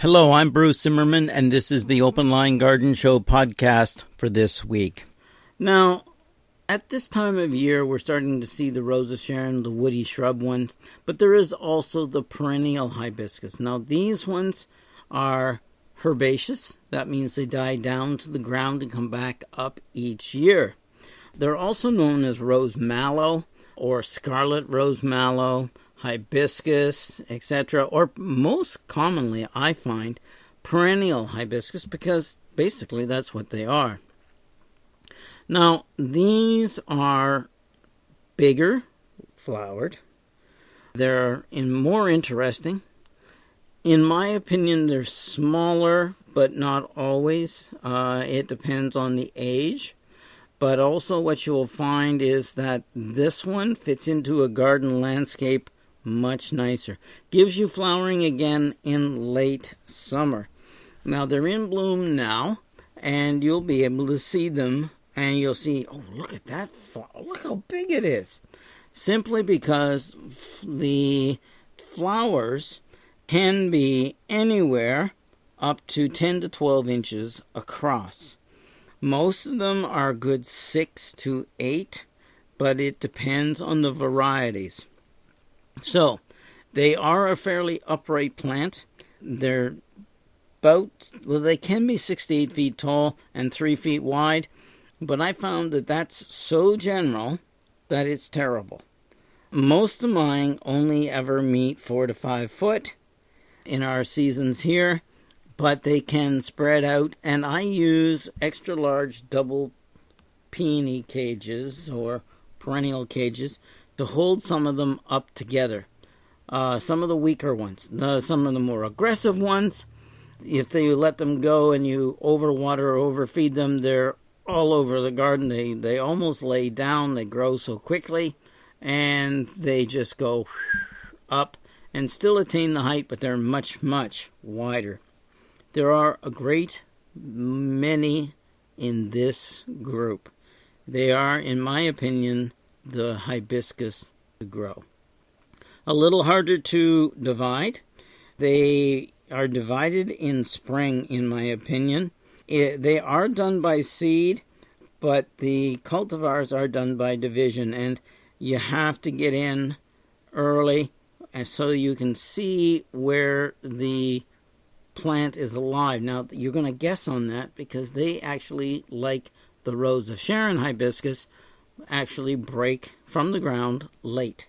Hello, I'm Bruce Zimmerman, and this is the Open Line Garden Show podcast for this week. Now, at this time of year, we're starting to see the Rose of Sharon, the woody shrub ones, but there is also the Perennial Hibiscus. Now, these ones are herbaceous. That means they die down to the ground and come back up each year. They're also known as rose mallow or scarlet rose mallow, hibiscus, etc., or most commonly I find perennial hibiscus, because basically that's what they are. Now, these are bigger flowered. They're more interesting. In my opinion, they're smaller, but not always. It depends on the age. But also what you will find is that this one fits into a garden landscape much nicer. Gives you flowering again in late summer. Now, they're in bloom now, and you'll be able to see them, and you'll see, oh, look at that flower. Look how big it is. Simply because the flowers can be anywhere up to 10 to 12 inches across. Most of them are good 6 to 8, but it depends on the varieties. So, they are a fairly upright plant. They're they can be 6 to 8 feet tall and 3 feet wide, but I found that that's so general that it's terrible. Most of mine only ever meet 4 to 5 foot in our seasons here, but they can spread out, and I use extra large double peony cages or perennial cages to hold some of them up together. Some of the weaker ones, some of the more aggressive ones, if you let them go and you overwater or overfeed them, they're all over the garden. They almost lay down. They grow so quickly, and they just go up and still attain the height, but they're much, much wider. There are a great many in this group. They are, in my opinion, the hibiscus to grow. A little harder to divide. They are divided in spring, in my opinion. They are done by seed, but the cultivars are done by division, and you have to get in early so you can see where the plant is alive. Now, you're going to guess on that because they actually, like the Rose of Sharon hibiscus, actually break from the ground late.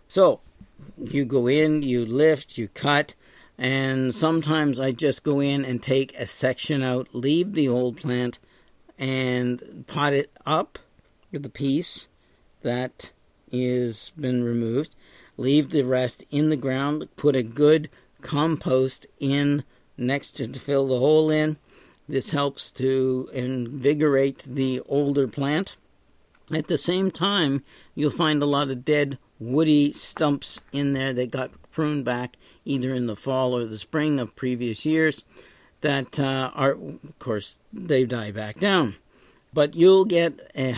So, you go in, you lift, you cut, and sometimes I just go in and take a section out, leave the old plant, and pot it up with the piece that is been removed. Leave the rest in the ground, put a good compost in next to fill the hole in. This helps to invigorate the older plant. At the same time, you'll find a lot of dead woody stumps in there that got pruned back either in the fall or the spring of previous years that are, of course, they die back down. But you'll get a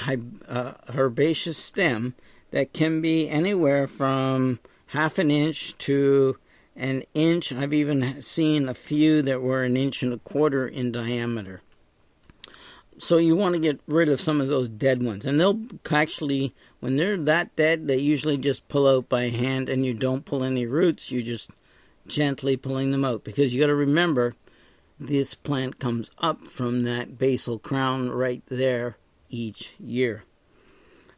herbaceous stem that can be anywhere from half an inch to an inch. I've even seen a few that were 1.25 inches in diameter. So you want to get rid of some of those dead ones. And they'll actually, when they're that dead, they usually just pull out by hand, and you don't pull any roots. You're just gently pulling them out. Because you got to remember, this plant comes up from that basal crown right there each year.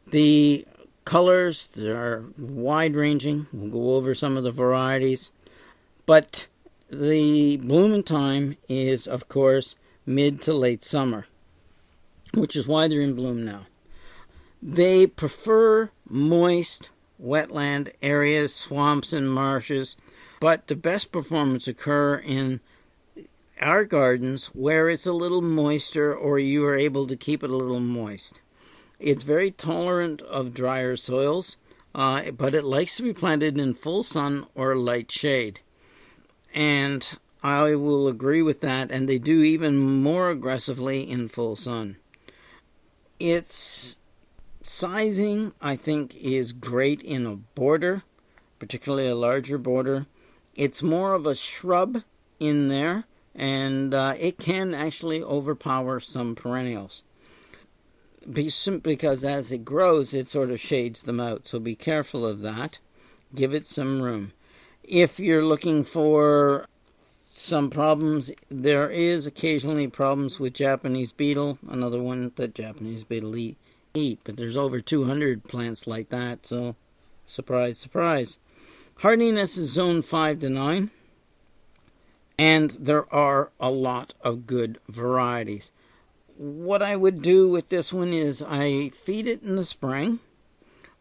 The colors are wide-ranging. We'll go over some of the varieties. But the blooming time is, of course, mid to late summer, which is why they're in bloom now. They prefer moist, wetland areas, swamps and marshes, but the best performance occur in our gardens where it's a little moister or you are able to keep it a little moist. It's very tolerant of drier soils, but it likes to be planted in full sun or light shade. And I will agree with that, and they do even more aggressively in full sun. Its sizing, I think, is great in a border, particularly a larger border. It's more of a shrub in there, and it can actually overpower some perennials. Simply because as it grows, it sort of shades them out. So be careful of that. Give it some room. If you're looking for some problems, there is occasionally problems with Japanese beetle, another one that Japanese beetle eat. But there's over 200 plants like that, so surprise, surprise. Hardiness is zone 5 to 9, and there are a lot of good varieties. What I would do with this one is I feed it in the spring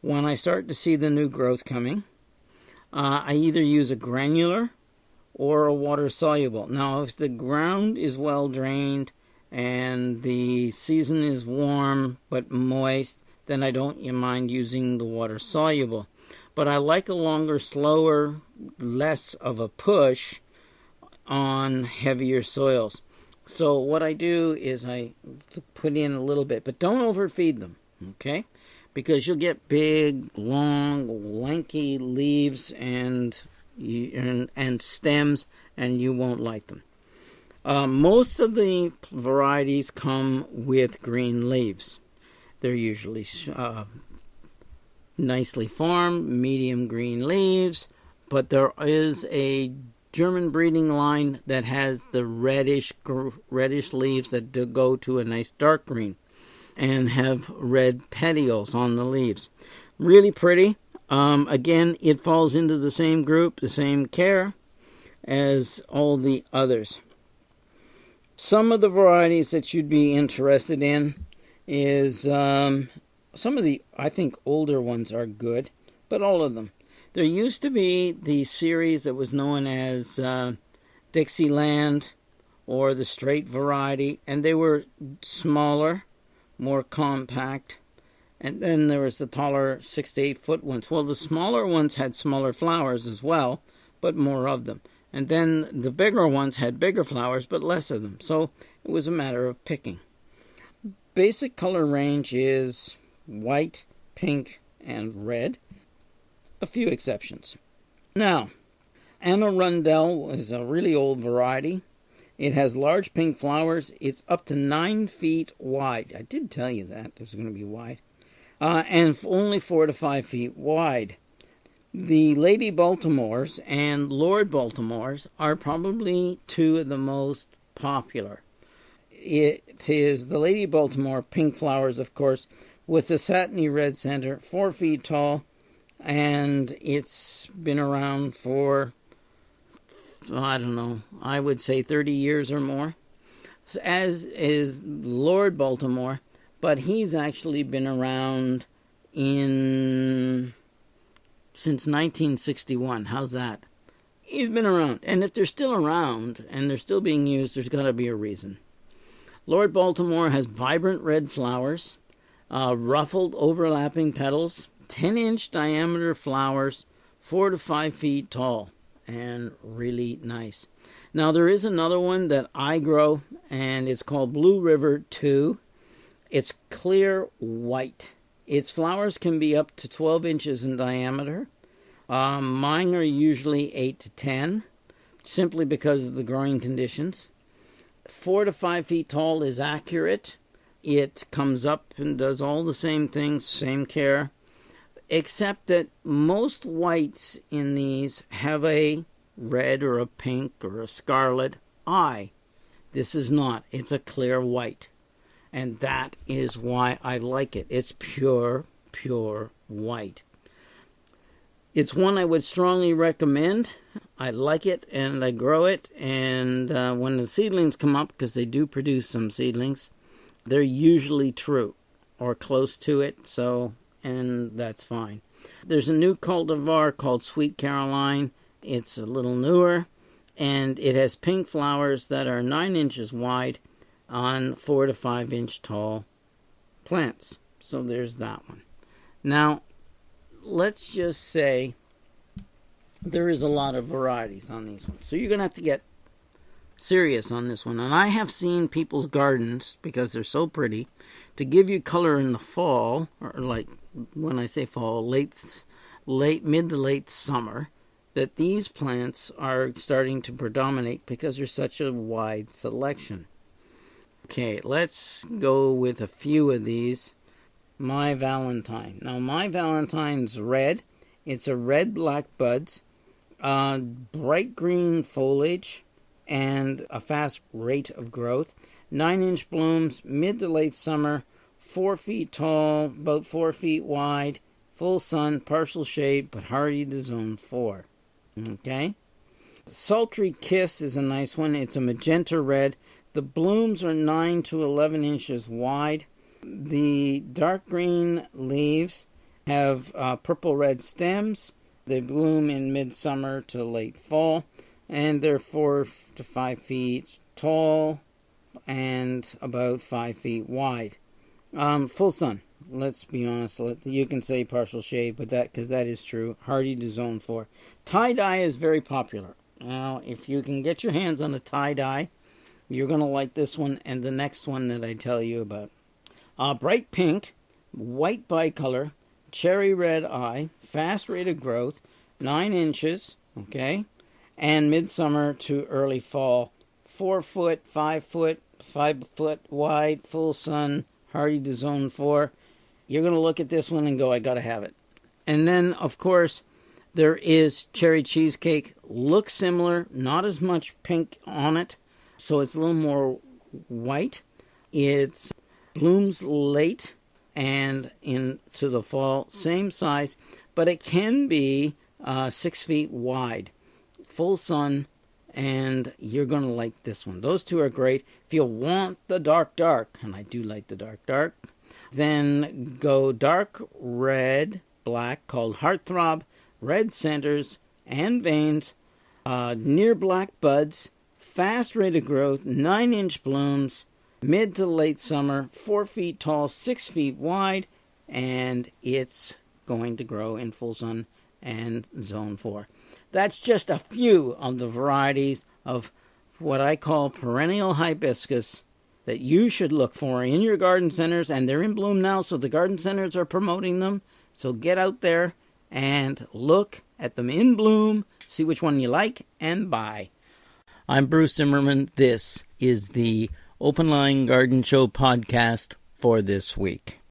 when I start to see the new growth coming. I either use a granular or a water soluble. Now, if the ground is well drained and the season is warm but moist, then I don't mind using the water soluble. But I like a longer, slower, less of a push on heavier soils. So what I do is I put in a little bit, but don't overfeed them, okay? Because you'll get big, long, lanky leaves and stems, and you won't like them. Most of the varieties come with green leaves. They're usually nicely formed, medium green leaves, but there is a German breeding line that has the reddish leaves that go to a nice dark green and have red petioles on the leaves. Really pretty. Again, it falls into the same group, the same care as all the others. Some of the varieties that you'd be interested in is some of the, I think, older ones are good, but all of them. There used to be the series that was known as Dixieland or the straight variety, and they were smaller, more compact. And then there was the taller 6 to 8 foot ones. Well, the smaller ones had smaller flowers as well, but more of them. And then the bigger ones had bigger flowers, but less of them. So it was a matter of picking. Basic color range is white, pink, and red. A few exceptions. Now, Anna Rundell is a really old variety. It has large pink flowers. It's up to 9 feet wide. I did tell you that. It was going to be wide. And only 4 to 5 feet wide. The Lady Baltimores and Lord Baltimores are probably two of the most popular. It is the Lady Baltimore, pink flowers, of course, with the satiny red center, 4 feet tall. And it's been around for, I don't know, I would say 30 years or more. As is Lord Baltimore, but he's actually been around since 1961. How's that? He's been around. And if they're still around and they're still being used, there's got to be a reason. Lord Baltimore has vibrant red flowers, ruffled overlapping petals, 10-inch diameter flowers, 4 to 5 feet tall, and really nice. Now, there is another one that I grow, and it's called Blue River 2. It's clear white. Its flowers can be up to 12 inches in diameter. Mine are usually 8 to 10, simply because of the growing conditions. 4 to 5 feet tall is accurate. It comes up and does all the same things, same care. Except that most whites in these have a red or a pink or a scarlet eye. This is not. It's a clear white. And that is why I like it. It's pure white. It's one I would strongly recommend. I like it and I grow it. And when the seedlings come up, because they do produce some seedlings, they're usually true or close to it. And that's fine. There's a new cultivar called Sweet Caroline. It's a little newer, and it has pink flowers that are 9 inches wide on 4 to 5 inch tall plants. So there's that one. Now, let's just say there is a lot of varieties on these ones. So you're going to have to get serious on this one. And I have seen people's gardens, because they're so pretty, to give you color in the fall, or like when I say fall, mid to late summer. that these plants are starting to predominate because there's such a wide selection. Okay, let's go with a few of these. My Valentine. Now, My Valentine's red. It's a red-black buds, bright green foliage, and a fast rate of growth. 9-inch blooms, mid to late summer, 4 feet tall, about 4 feet wide, full sun, partial shade, but hardy to zone 4. Okay? Sultry Kiss is a nice one. It's a magenta red. The blooms are 9 to 11 inches wide. The dark green leaves have purple-red stems. They bloom in midsummer to late fall, and they're 4 to 5 feet tall and about 5 feet wide. Full sun. Let's be honest. You can say partial shade, but because that is true. Hardy to zone 4. Tie-dye is very popular. Now, if you can get your hands on a tie-dye, you're going to like this one and the next one that I tell you about. Bright pink, white bicolor, cherry red eye, fast rate of growth, 9 inches, okay, and midsummer to early fall, 4 foot, 5 foot, 5 foot wide, full sun, hardy to zone 4. You're going to look at this one and go, I got to have it. And then, of course, there is cherry cheesecake. Looks similar, not as much pink on it, so it's a little more white. It blooms late and into the fall, same size, but it can be 6 feet wide, full sun, and you're going to like this one. Those two are great. If you want the dark, and I do like the dark, then go dark red, black, called Heartthrob, red centers and veins, near black buds, fast rate of growth, 9-inch blooms, mid to late summer, 4 feet tall, 6 feet wide, and it's going to grow in full sun and zone 4. That's just a few of the varieties of what I call perennial hibiscus that you should look for in your garden centers, and they're in bloom now, so the garden centers are promoting them. So get out there and look at them in bloom, see which one you like, and buy. I'm Bruce Zimmerman. This is the Open Line Garden Show podcast for this week.